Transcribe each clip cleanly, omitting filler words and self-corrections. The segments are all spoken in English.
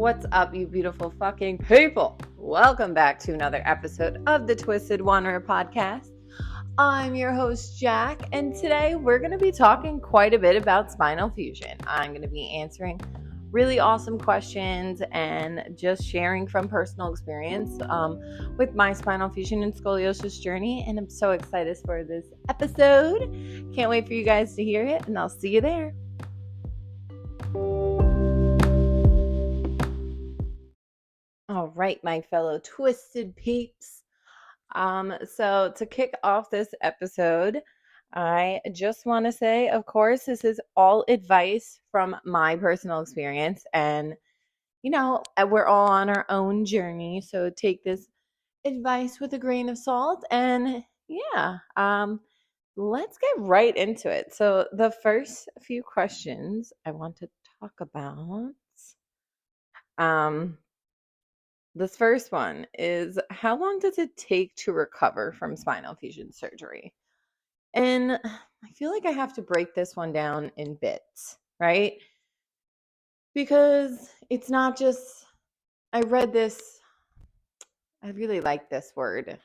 What's up, you beautiful fucking people? Welcome back to another episode of the Twisted Wanderer podcast. I'm your host, Jack, and today we're going to be talking quite a bit about spinal fusion. I'm going to be answering really awesome questions and just sharing from personal experience with my spinal fusion and scoliosis journey, and I'm so excited for this episode. Can't wait for you guys to hear it, and I'll see you there. All right, my fellow twisted peeps. So to kick off this episode, I just want to say, of course, this is all advice from my personal experience, and we're all on our own journey, so take this advice with a grain of salt. And let's get right into it. So the first few questions I want to talk about, this first one is, how long does it take to recover from spinal fusion surgery? And I feel like I have to break this one down in bits, right? Because it's not just, I read this, I really like this word.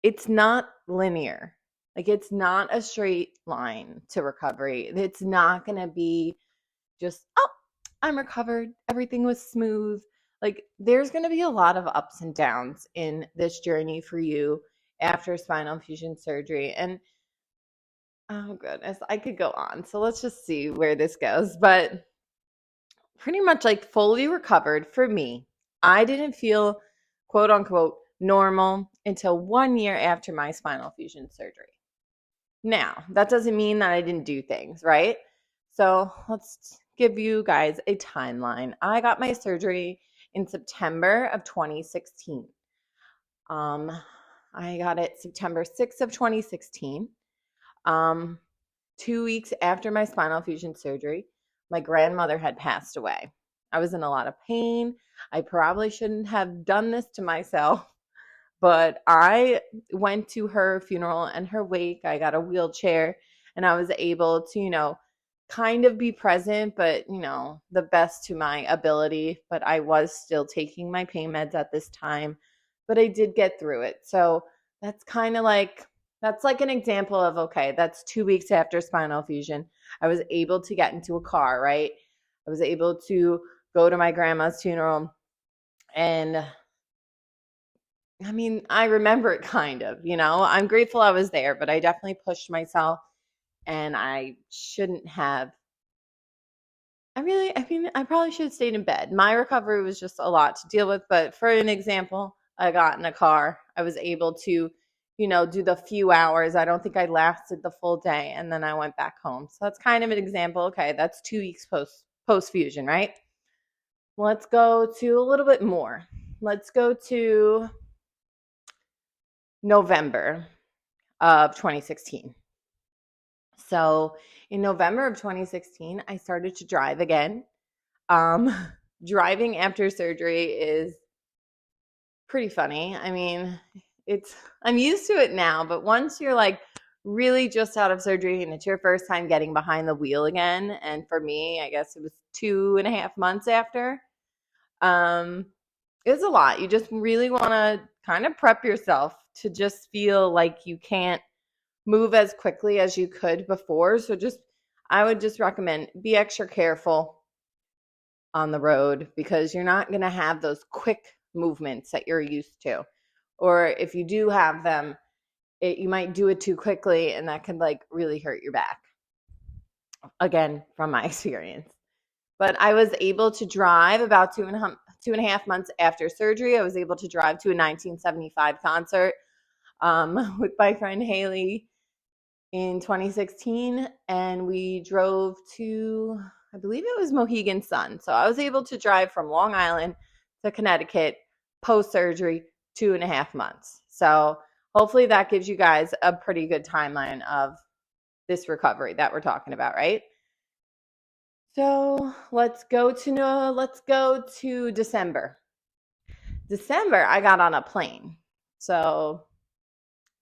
It's not linear. Like, it's not a straight line to recovery. It's not going to be just, oh, I'm recovered. Everything was smooth. Like, there's going to be a lot of ups and downs in this journey for you after spinal fusion surgery. And oh goodness, I could go on. So let's just see where this goes. But pretty much like fully recovered for me, I didn't feel quote unquote normal until 1 year after my spinal fusion surgery. Now, that doesn't mean that I didn't do things, right? So let's give you guys a timeline. I got my surgery in September of 2016. I got it September 6th of 2016. 2 weeks after my spinal fusion surgery, my grandmother had passed away. I was in a lot of pain. I probably shouldn't have done this to myself, but I went to her funeral and her wake. I got a wheelchair and I was able to, kind of be present, but, the best to my ability. But I was still taking my pain meds at this time, but I did get through it. So that's kind of like, that's like an example of, okay, that's 2 weeks after spinal fusion. I was able to get into a car, right? I was able to go to my grandma's funeral. And I mean, I remember it kind of, I'm grateful I was there, but I definitely pushed myself and I shouldn't have. I probably should have stayed in bed. My recovery was just a lot to deal with. But for an example, I got in a car. I was able to, do the few hours. I don't think I lasted the full day. And then I went back home. So that's kind of an example. Okay, that's 2 weeks post fusion, right? Let's go to a little bit more. Let's go to November of 2016. So in November of 2016, I started to drive again. Driving after surgery is pretty funny. I mean, I'm used to it now, but once you're like really just out of surgery and it's your first time getting behind the wheel again, and for me, I guess it was 2.5 months after, it was a lot. You just really want to kind of prep yourself to just feel like you can't move as quickly as you could before. So I would just recommend be extra careful on the road, because you're not going to have those quick movements that you're used to. Or if you do have them, you might do it too quickly, and that could like really hurt your back. Again, from my experience. But I was able to drive about 2.5 months after surgery. I was able to drive to a 1975 concert with my friend Haley in 2016, and we drove to, I believe it was Mohegan Sun. So I was able to drive from Long Island to Connecticut post-surgery 2.5 months. So hopefully that gives you guys a pretty good timeline of this recovery that we're talking about, right? So let's go to December. December, I got on a plane. So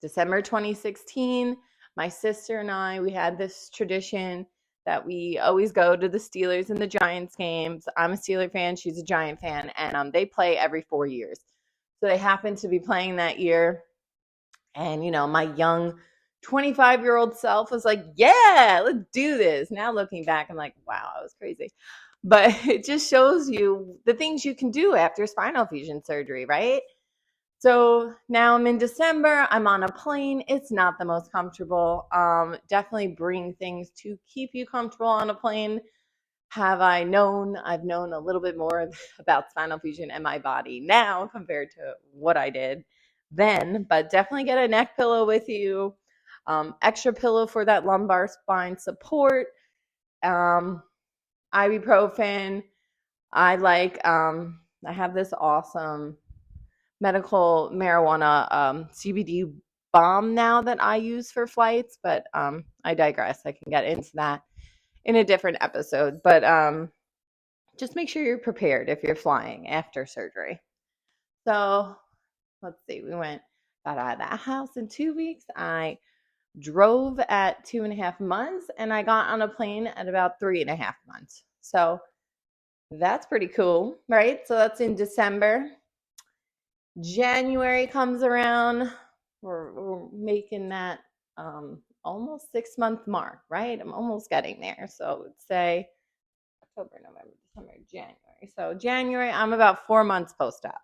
December 2016, my sister and I, we had this tradition that we always go to the Steelers and the Giants games. I'm a Steeler fan. She's a Giant fan. And they play every 4 years. So they happened to be playing that year. And, my young 25-year-old self was like, yeah, let's do this. Now looking back, I'm like, wow, I was crazy. But it just shows you the things you can do after spinal fusion surgery, right? So now I'm in December. I'm on a plane. It's not the most comfortable. Definitely bring things to keep you comfortable on a plane. I've known a little bit more about spinal fusion and my body now compared to what I did then, but definitely get a neck pillow with you, extra pillow for that lumbar spine support, ibuprofen. I have this awesome medical marijuana CBD balm now that I use for flights, but I digress. I can get into that in a different episode, but just make sure you're prepared if you're flying after surgery. So let's see, got out of that house in 2 weeks. I drove at 2.5 months, and I got on a plane at about 3.5 months. So that's pretty cool, right? So that's in December. January comes around. We're making that almost 6-month mark, right? I'm almost getting there. So let's say October, November, December, January. So January, I'm about 4 months post-op.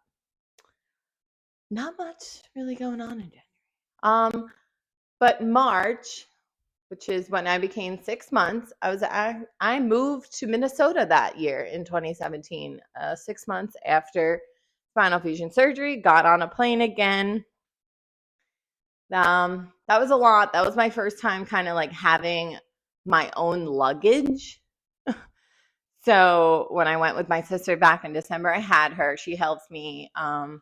Not much really going on in January. But March, which is when I became 6 months, I moved to Minnesota that year in 2017, 6 months after spinal fusion surgery, got on a plane again. That was a lot. That was my first time kind of like having my own luggage. So when I went with my sister back in December, I had her. She helps me. And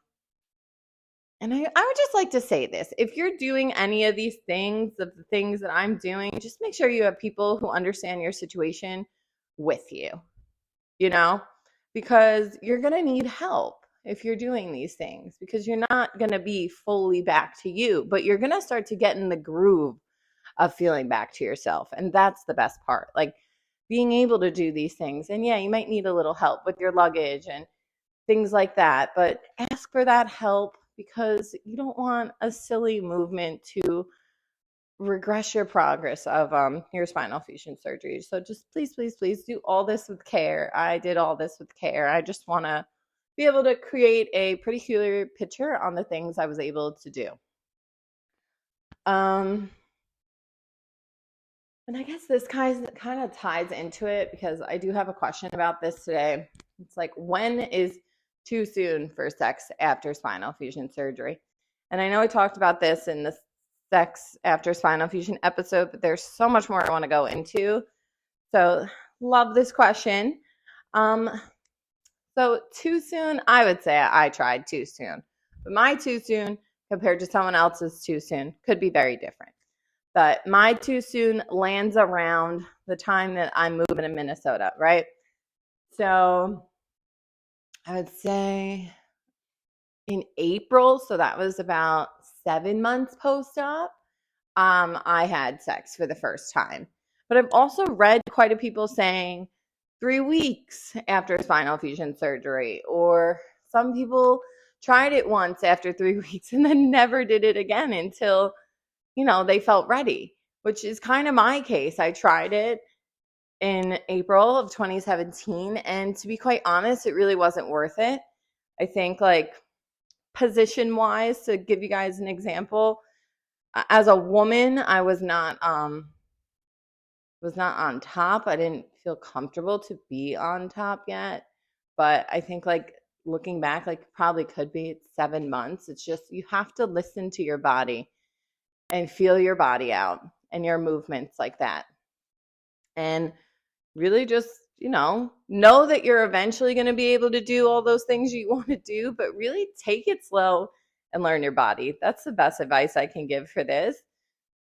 I would just like to say this. If you're doing any of these things, of the things that I'm doing, just make sure you have people who understand your situation with you, because you're going to need help if you're doing these things, because you're not going to be fully back to you, but you're going to start to get in the groove of feeling back to yourself. And that's the best part, like being able to do these things. And yeah, you might need a little help with your luggage and things like that, but ask for that help, because you don't want a silly movement to regress your progress of your spinal fusion surgery. So just please, please, please do all this with care. I did all this with care. I just want to be able to create a pretty clear picture on the things I was able to do. And I guess this kind of ties into it, because I do have a question about this today. It's like, when is too soon for sex after spinal fusion surgery? And I know I talked about this in the sex after spinal fusion episode, but there's so much more I want to go into. So love this question. So too soon, I would say I tried too soon. But my too soon compared to someone else's too soon could be very different. But my too soon lands around the time that I'm moving to Minnesota, right? So I would say in April, so that was about 7 months post-op, I had sex for the first time. But I've also read quite a people saying 3 weeks after spinal fusion surgery, or some people tried it once after 3 weeks and then never did it again until, they felt ready, which is kind of my case. I tried it in April of 2017, and to be quite honest, it really wasn't worth it. I think, like, position wise, to give you guys an example, as a woman, I was not on top. I didn't feel comfortable to be on top yet. But I think, like, looking back, like, probably could be 7 months. It's just, you have to listen to your body and feel your body out and your movements like that. And really just, know that you're eventually going to be able to do all those things you want to do, but really take it slow and learn your body. That's the best advice I can give for this.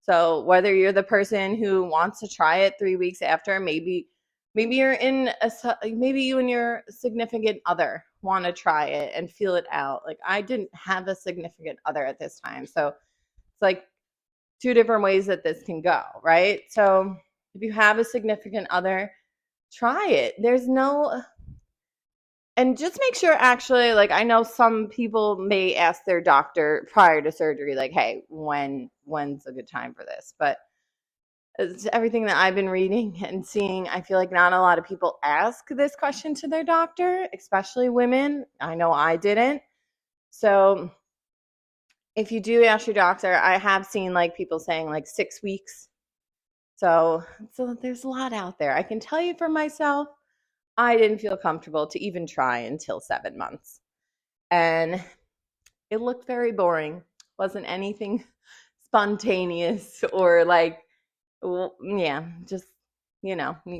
So whether you're the person who wants to try it 3 weeks after, maybe you and your significant other want to try it and feel it out. Like, I didn't have a significant other at this time. So it's like 2 different ways that this can go, right? So If you have a significant other, try it. And just make sure, actually, like, I know some people may ask their doctor prior to surgery, like, hey, when's a good time for this? But it's everything that I've been reading and seeing, I feel like not a lot of people ask this question to their doctor, especially women. I know I didn't. So if you do ask your doctor, I have seen like people saying like 6 weeks. So there's a lot out there. I can tell you for myself, I didn't feel comfortable to even try until 7 months. And it looked very boring. Wasn't anything spontaneous or like, well, yeah, just, you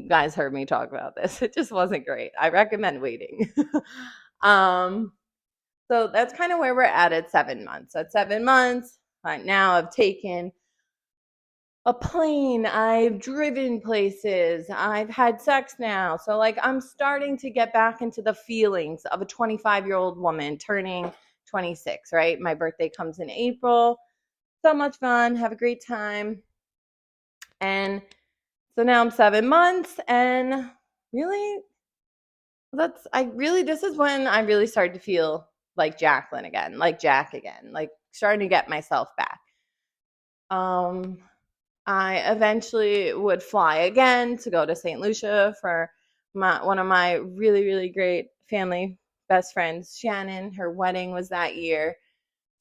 guys heard me talk about this. It just wasn't great. I recommend waiting. So that's kind of where we're at 7 months. At 7 months, right now I've taken a plane, I've driven places, I've had sex now. So like I'm starting to get back into the feelings of a 25-year-old woman turning 26, right? My birthday comes in April. So much fun, have a great time. And so now I'm 7 months, and really this is when I really started to feel like Jacqueline again, like Jack again, like starting to get myself back. I eventually would fly again to go to St. Lucia for one of my really, really great family best friends, Shannon. Her wedding was that year.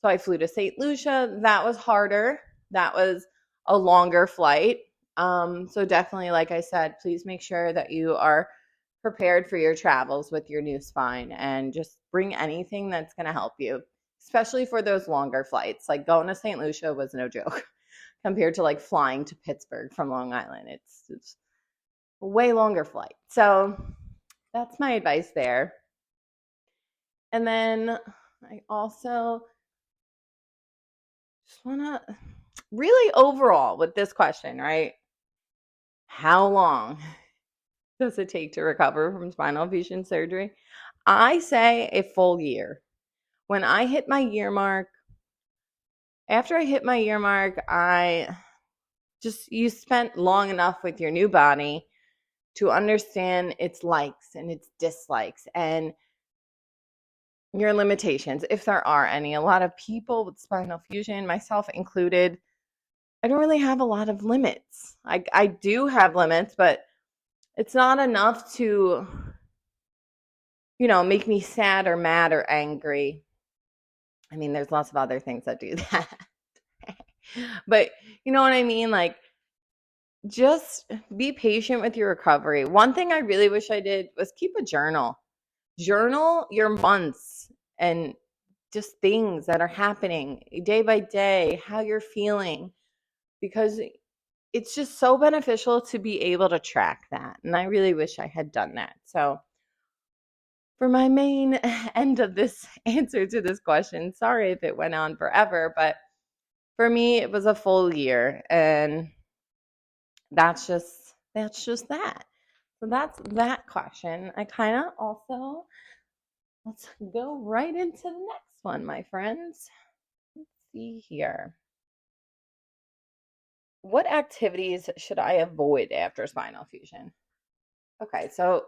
So I flew to St. Lucia. That was harder. That was a longer flight. So definitely, like I said, please make sure that you are prepared for your travels with your new spine, and just bring anything that's going to help you, especially for those longer flights. Like going to St. Lucia was no joke compared to like flying to Pittsburgh from Long Island. It's a way longer flight. So that's my advice there. And then I also just want to really overall with this question, right? How long does it take to recover from spinal fusion surgery? I say a full year. When I hit my year mark, after I hit my year mark, you spent long enough with your new body to understand its likes and its dislikes and your limitations, if there are any. A lot of people with spinal fusion, myself included, I don't really have a lot of limits. I do have limits, but it's not enough to, make me sad or mad or angry. I mean, there's lots of other things that do that. But you know what I mean? Like, just be patient with your recovery. One thing I really wish I did was keep a journal. Journal your months and just things that are happening day by day, how you're feeling, because it's just so beneficial to be able to track that. And I really wish I had done that. So for my main end of this answer to this question, sorry if it went on forever, but for me, it was a full year, and that's just that. So that's that question. I kind of also, let's go right into the next one, my friends. Let's see here. What activities should I avoid after spinal fusion? Okay, so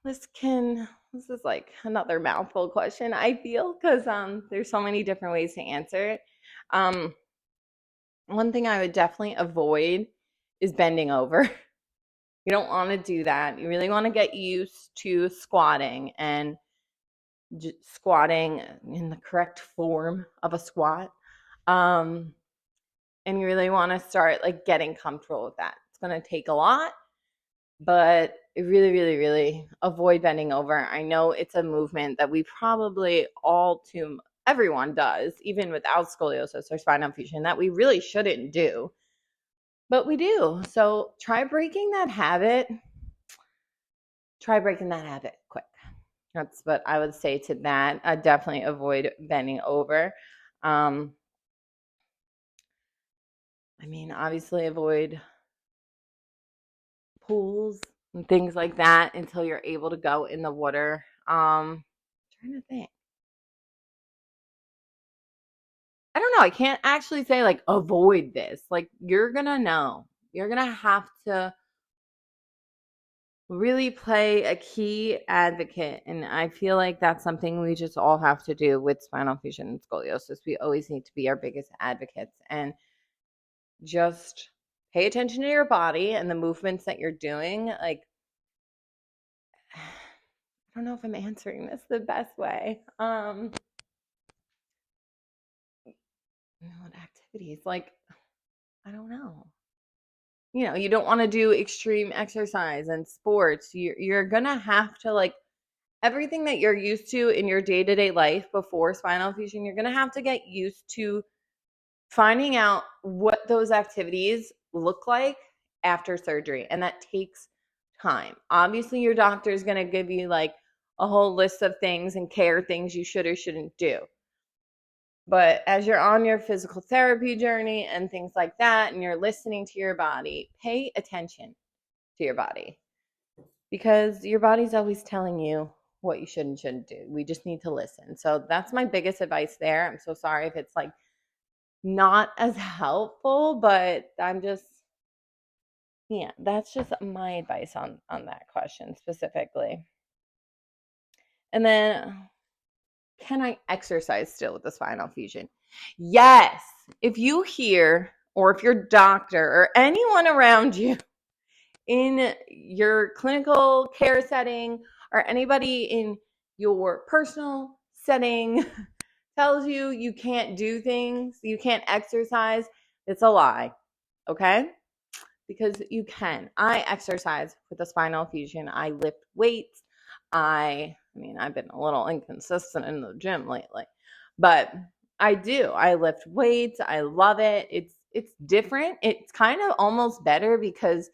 this is like another mouthful question, I feel, because there's so many different ways to answer it. One thing I would definitely avoid is bending over. You don't want to do that. You really want to get used to squatting, and squatting in the correct form of a squat. And you really want to start like getting comfortable with that. It's going to take a lot, but really, really, really avoid bending over. I know it's a movement that we probably everyone does, even without scoliosis or spinal fusion, that we really shouldn't do, but we do. So try breaking that habit quick. That's what I would say to that. I definitely avoid bending over. Obviously avoid pools and things like that until you're able to go in the water. Trying to think. I don't know. I can't actually say like avoid this. Like, you're gonna know. you're going to have to really play a key advocate. And I feel like that's something we just all have to do with spinal fusion and scoliosis. We always need to be our biggest advocates and just pay attention to your body and the movements that you're doing. Like, I don't know if I'm answering this the best way. What activities? Like, I don't know. You don't want to do extreme exercise and sports. You're gonna have to, like, everything that you're used to in your day-to-day life before spinal fusion, you're gonna have to get used to finding out what those activities look like after surgery, and that takes time. Obviously, your doctor is gonna give you like a whole list of things and care things you should or shouldn't do. But as you're on your physical therapy journey and things like that, and you're listening to your body, pay attention to your body, because your body's always telling you what you should and shouldn't do. We just need to listen. So that's my biggest advice there. I'm so sorry if it's like not as helpful, but that's just my advice on that question specifically. And then, can I exercise still with the spinal fusion? Yes. If you hear, or if your doctor or anyone around you in your clinical care setting or anybody in your personal setting tells you you can't do things, you can't exercise, it's a lie, okay? Because you can. I exercise with the spinal fusion. I lift weights. I've been a little inconsistent in the gym lately, but I do. I lift weights. I love it. It's different. It's kind of almost better because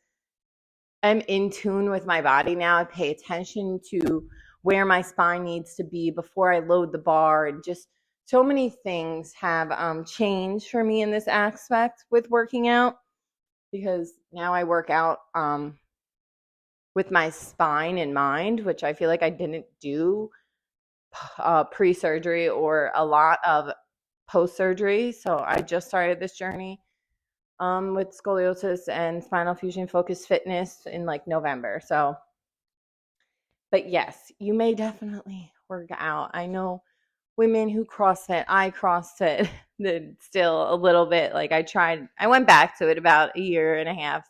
I'm in tune with my body now. I pay attention to where my spine needs to be before I load the bar, and just so many things have changed for me in this aspect with working out, because now I work out with my spine in mind, which I feel like I didn't do pre-surgery or a lot of post-surgery. So I just started this journey with scoliosis and spinal fusion focused fitness in like November. So, but yes, you may definitely work out. I know women who CrossFit. I CrossFit still a little bit. Like, I went back to it about a year and a half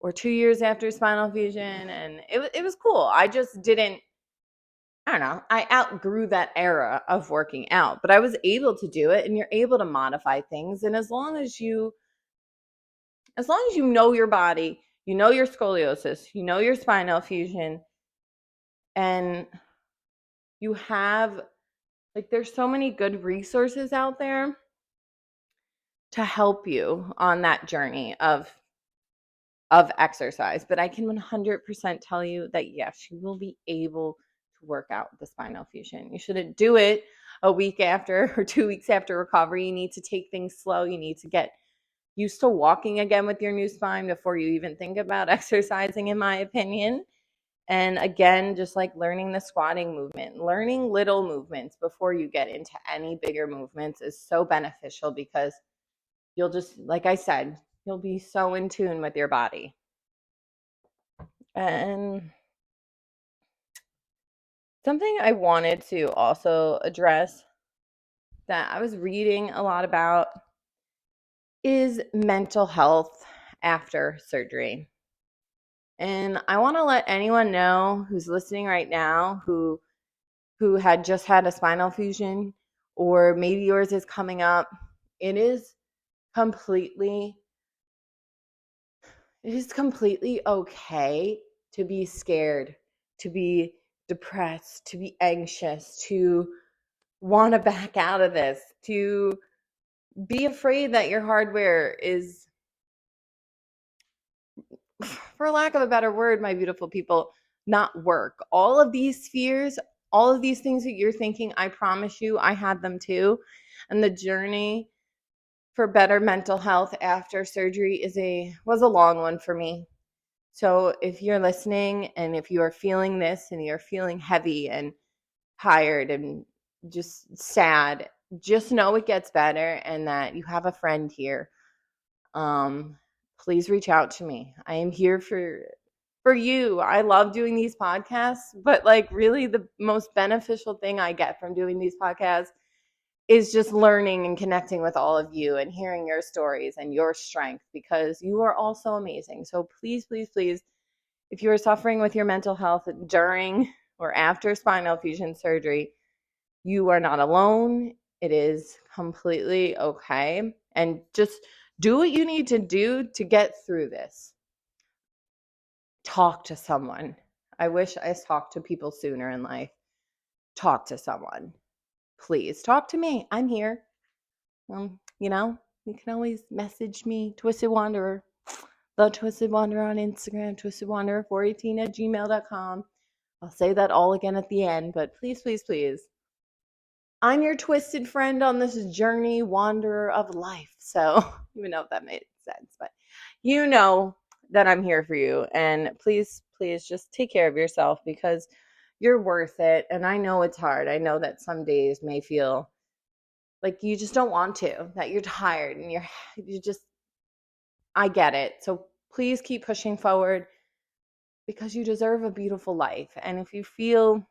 or 2 years after spinal fusion, and it was cool. I just didn't, I don't know, I outgrew that era of working out, but I was able to do it, and you're able to modify things. And as long as you know your body, you know your scoliosis, you know your spinal fusion, and you have, like, there's so many good resources out there to help you on that journey of exercise. But I can 100% tell you that yes, you will be able to work out with the spinal fusion. You shouldn't do it a week after or 2 weeks after recovery. You need to take things slow. You need to get used to walking again with your new spine before you even think about exercising, in my opinion. And again, just like learning the squatting movement, learning little movements before you get into any bigger movements is so beneficial, because you'll just, like I said, you'll be so in tune with your body. And something I wanted to also address that I was reading a lot about is mental health after surgery. And I want to let anyone know who's listening right now who had just had a spinal fusion, or maybe yours is coming up. It is completely okay to be scared, to be depressed, to be anxious, to want to back out of this, to be afraid that your hardware is, for lack of a better word, my beautiful people, not work. All of these fears, all of these things that you're thinking, I promise you, I had them too. And the journey for better mental health after surgery was a long one for me. So if you're listening, and if you are feeling this and you're feeling heavy and tired and just sad, just know it gets better, and that you have a friend here. please reach out to me. I am here for you. I love doing these podcasts, but like really the most beneficial thing I get from doing these podcasts is just learning and connecting with all of you and hearing your stories and your strength, because you are all so amazing. So please, please, please, if you are suffering with your mental health during or after spinal fusion surgery, you are not alone. It is completely okay. And just do what you need to do to get through this. Talk to someone. I wish I talked to people sooner in life. Talk to someone. Please talk to me. I'm here. You can always message me, Twisted Wanderer, the Twisted Wanderer on Instagram, twistedwanderer418@gmail.com. I'll say that all again at the end, but please, please, please. I'm your twisted friend on this journey, wanderer of life. So, even know if that made sense, but you know that I'm here for you. And please, please just take care of yourself, because you're worth it. And I know it's hard. I know that some days may feel like you just don't want to, that you're tired and I get it. So please keep pushing forward, because you deserve a beautiful life. And if you feel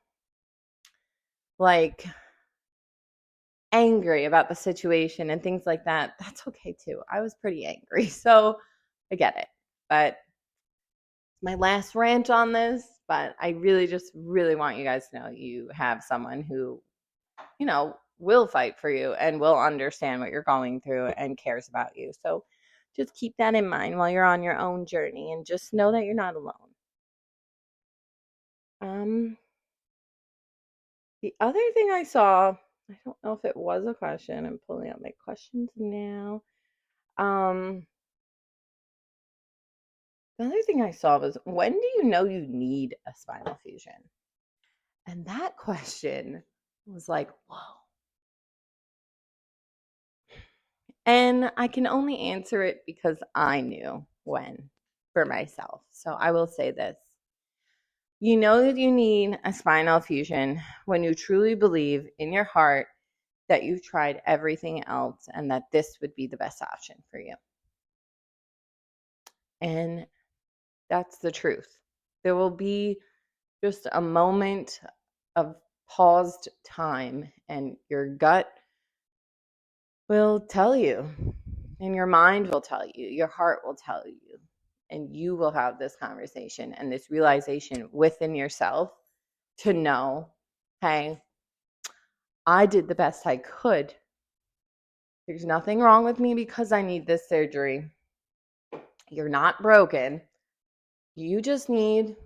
like angry about the situation and things like that, that's okay too. I was pretty angry, so I get it. But my last rant on this, but I really want you guys to know you have someone who, will fight for you and will understand what you're going through and cares about you. So just keep that in mind while you're on your own journey, and just know that you're not alone. The other thing I saw, I don't know if it was a question. I'm pulling up my questions now. The other thing I saw was, when do you know you need a spinal fusion? And that question was like, whoa. And I can only answer it because I knew when for myself. So I will say this. You know that you need a spinal fusion when you truly believe in your heart that you've tried everything else and that this would be the best option for you. And that's the truth. There will be just a moment of paused time, and your gut will tell you, and your mind will tell you, your heart will tell you, and you will have this conversation and this realization within yourself to know, hey, I did the best I could. There's nothing wrong with me because I need this surgery. You're not broken. You just need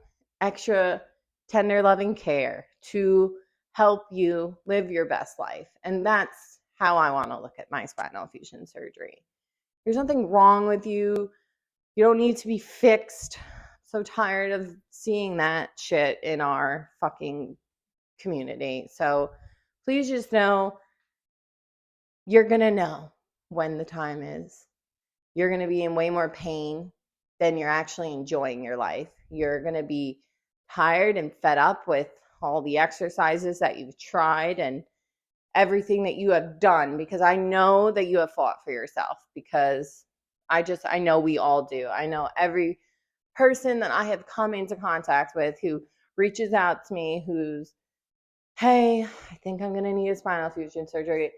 extra tender, loving care to help you live your best life. And that's how I want to look at my spinal fusion surgery. There's nothing wrong with you. You don't need to be fixed. I'm so tired of seeing that shit in our fucking community. So please just know, you're going to know when the time is. You're going to be in way more pain than you're actually enjoying your life. You're going to be tired and fed up with all the exercises that you've tried and everything that you have done, because I know that you have fought for yourself, because I know we all do. I know every person that I have come into contact with who reaches out to me, who's, hey, I think I'm going to need a spinal fusion surgery.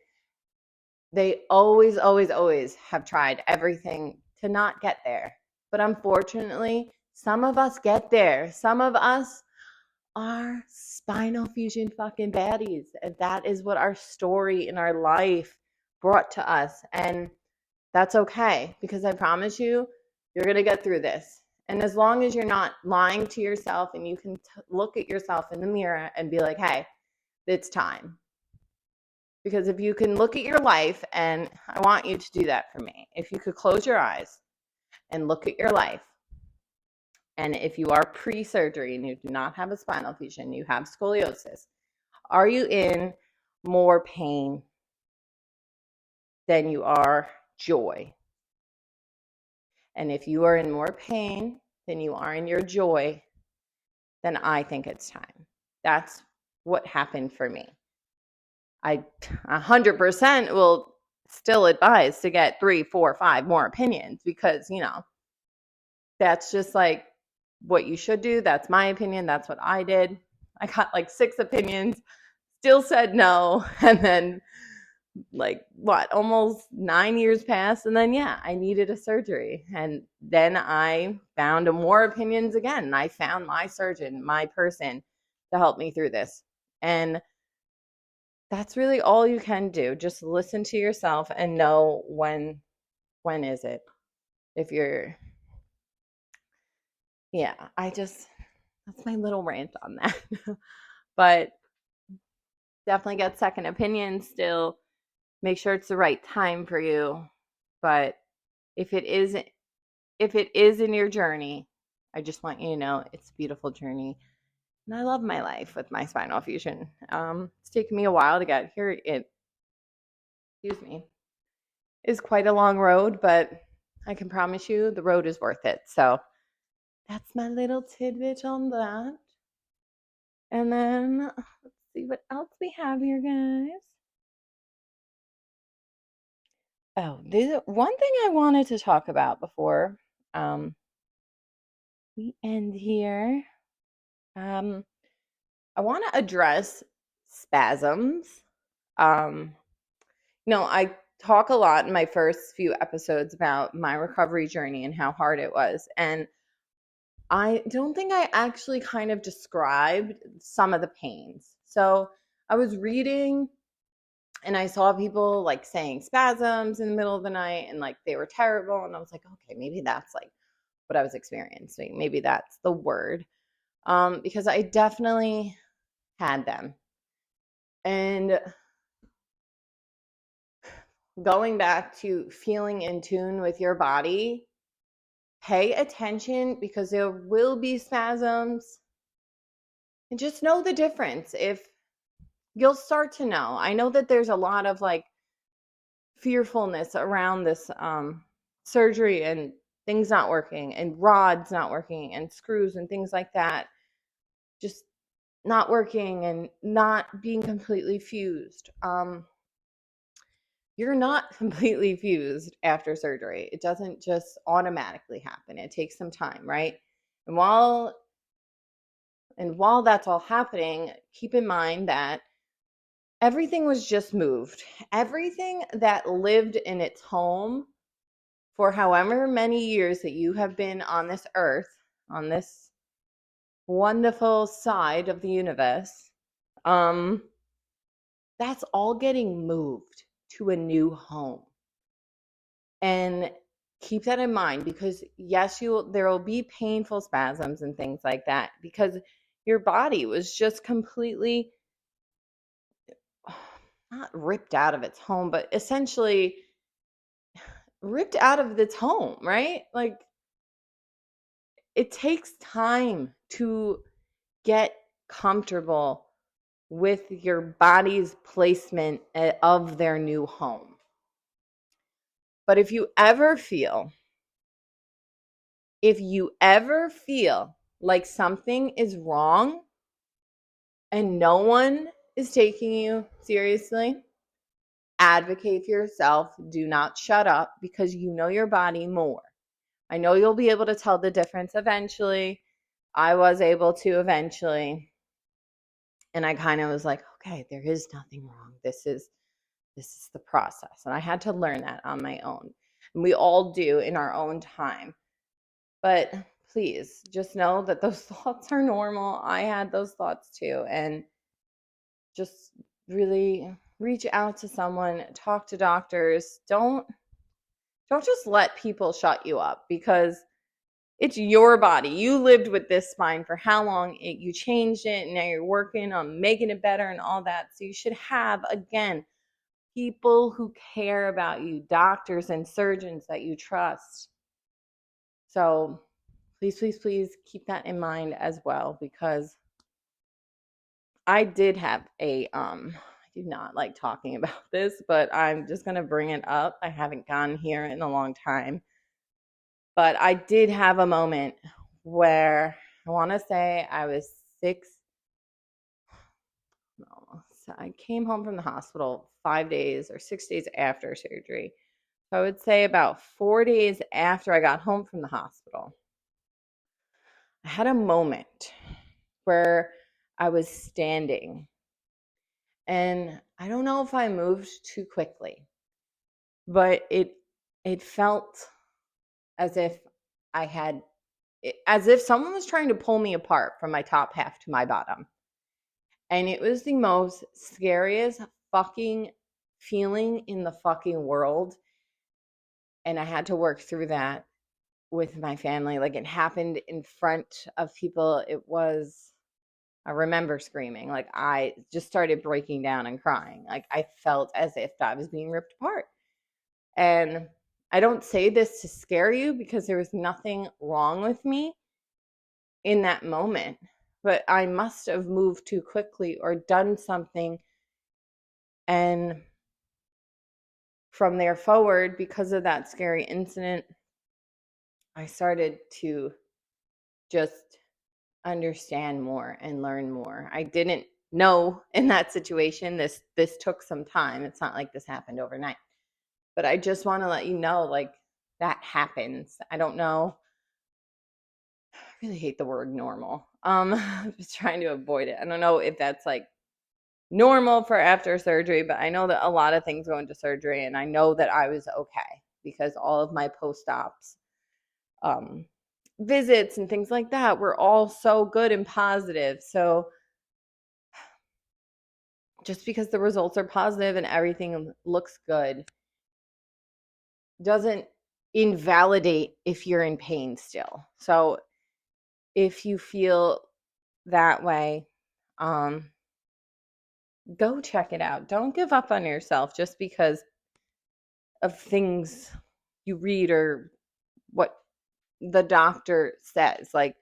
They always, always, always have tried everything to not get there. But unfortunately, some of us get there. Some of us are spinal fusion fucking baddies. And that is what our story in our life brought to us. And that's okay, because I promise you, you're going to get through this. And as long as you're not lying to yourself, and you can look at yourself in the mirror and be like, hey, it's time. Because if you can look at your life, and I want you to do that for me, if you could close your eyes and look at your life, and if you are pre-surgery and you do not have a spinal fusion, you have scoliosis, are you in more pain than you are joy? And if you are in more pain than you are in your joy, then I think it's time. That's what happened for me. I 100% will still advise to get 3, 4, 5 more opinions, because, that's just like what you should do. That's my opinion. That's what I did. I got like 6 opinions, still said no. And then, like, what, almost 9 years passed. And then, yeah, I needed a surgery. And then I found more opinions again. And I found my surgeon, my person to help me through this. And that's really all you can do. Just listen to yourself and know when is it. If you're, yeah, that's my little rant on that. But definitely get second opinions still. Make sure it's the right time for you. But if it is in your journey, I just want you to know it's a beautiful journey. And I love my life with my spinal fusion. It's taken me a while to get here. Excuse me, is quite a long road, but I can promise you the road is worth it. So that's my little tidbit on that. And then let's see what else we have here, guys. Oh, one thing I wanted to talk about before we end here. I want to address spasms. I talk a lot in my first few episodes about my recovery journey and how hard it was. And I don't think I actually kind of described some of the pains. So I was reading and I saw people like saying spasms in the middle of the night and like they were terrible. And I was like, okay, maybe that's like what I was experiencing. Maybe that's the word. Because I definitely had them. And going back to feeling in tune with your body, pay attention because there will be spasms. And just know the difference. If you'll start to know. I know that there's a lot of like fearfulness around this surgery and things not working and rods not working and screws and things like that just not working and not being completely fused. You're not completely fused after surgery. It doesn't just automatically happen. It takes some time, right? And while that's all happening, keep in mind that everything was just moved. Everything that lived in its home for however many years that you have been on this earth, on this wonderful side of the universe, that's all getting moved to a new home. And keep that in mind because yes, there will be painful spasms and things like that because your body was just completely not ripped out of its home, but essentially ripped out of its home, right? Like it takes time to get comfortable with your body's placement of their new home. But if you ever feel like something is wrong and no one is taking you seriously, advocate for yourself. Do not shut up because you know your body more. I know you'll be able to tell the difference eventually. I was able to eventually. And I kind of was like, okay, there is nothing wrong. This is the process. And I had to learn that on my own. And we all do in our own time. But please just know that those thoughts are normal. I had those thoughts too. And just really reach out to someone, talk to doctors. Don't just let people shut you up because it's your body. You lived with this spine for how long? You changed it, and now you're working on making it better and all that. So you should have, again, people who care about you, doctors and surgeons that you trust. So please, please, please keep that in mind as well because I did have I do not like talking about this, but I'm just going to bring it up. I haven't gone here in a long time. But I did have a moment where I want to say I was 6. No, so I came home from the hospital 5 days or 6 days after surgery. So I would say about 4 days after I got home from the hospital. I had a moment where I was standing, and I don't know if I moved too quickly, but it felt as if I had as if someone was trying to pull me apart from my top half to my bottom. And it was the most scariest fucking feeling in the fucking world. And I had to work through that with my family. Like, it happened in front of people. I remember screaming. Like, I just started breaking down and crying. Like, I felt as if I was being ripped apart. And I don't say this to scare you, because there was nothing wrong with me in that moment, but I must have moved too quickly or done something. And from there forward, because of that scary incident, I started to just understand more and learn more. I didn't know in that situation. This took some time. It's not like this happened overnight. But I just want to let you know, like, that happens. I don't know. I really hate the word normal. I'm just trying to avoid it. I don't know if that's like normal for after surgery, but I know that a lot of things go into surgery, and I know that I was okay because all of my post-ops visits and things like that were all so good and positive. So just because the results are positive and everything looks good doesn't invalidate if you're in pain still. So if you feel that way, go check it out. Don't give up on yourself just because of things you read or what the doctor says. Like,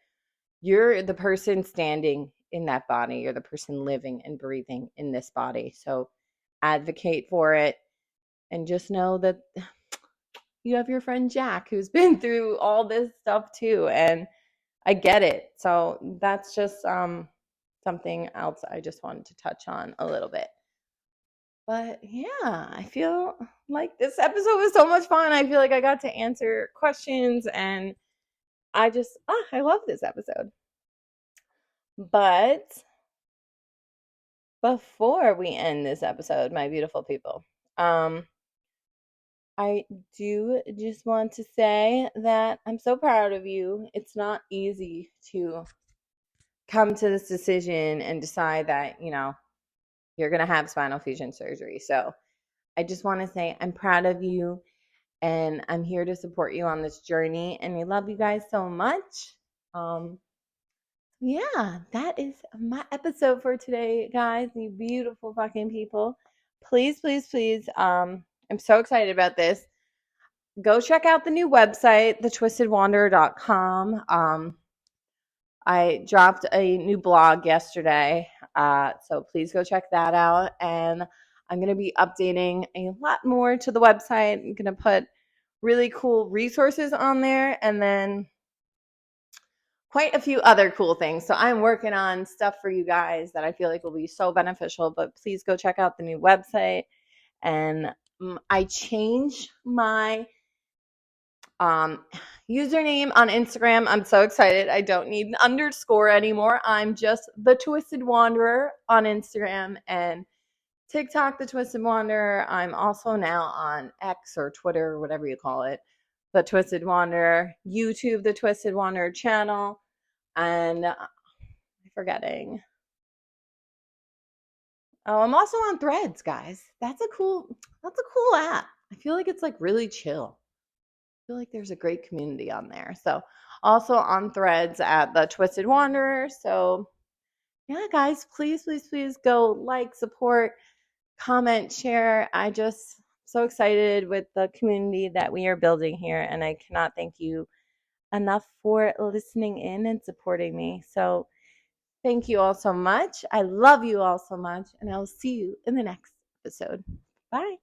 you're the person standing in that body. You're the person living and breathing in this body. So advocate for it, and just know that you have your friend Jack, who's been through all this stuff too, and I get it. So that's just something else I just wanted to touch on a little bit. But yeah, I feel like this episode was so much fun. I feel like I got to answer questions, and I love this episode. But before we end this episode, my beautiful people, I do just want to say that I'm so proud of you. It's not easy to come to this decision and decide that, you're going to have spinal fusion surgery. So I just want to say I'm proud of you, and I'm here to support you on this journey, and I love you guys so much. Yeah, that is my episode for today, guys. You beautiful fucking people. Please, please, please. I'm so excited about this. Go check out the new website, thetwistedwanderer.com. I dropped a new blog yesterday, so please go check that out. And I'm going to be updating a lot more to the website. I'm going to put really cool resources on there, and then quite a few other cool things. So I'm working on stuff for you guys that I feel like will be so beneficial, but please go check out the new website. And I changed my username on Instagram. I'm so excited. I don't need an underscore anymore. I'm just the Twisted Wanderer on Instagram, and TikTok, the Twisted Wanderer. I'm also now on X or Twitter, or whatever you call it, the Twisted Wanderer. YouTube, the Twisted Wanderer channel. And I'm forgetting. Oh, I'm also on Threads, guys. That's a cool app. I feel like it's like really chill. I feel like there's a great community on there. So also on Threads at the Twisted Wanderer. So yeah, guys, please, please, please go like, support, comment, share. I just so excited with the community that we are building here, and I cannot thank you enough for listening in and supporting me. So thank you all so much. I love you all so much, and I'll see you in the next episode. Bye.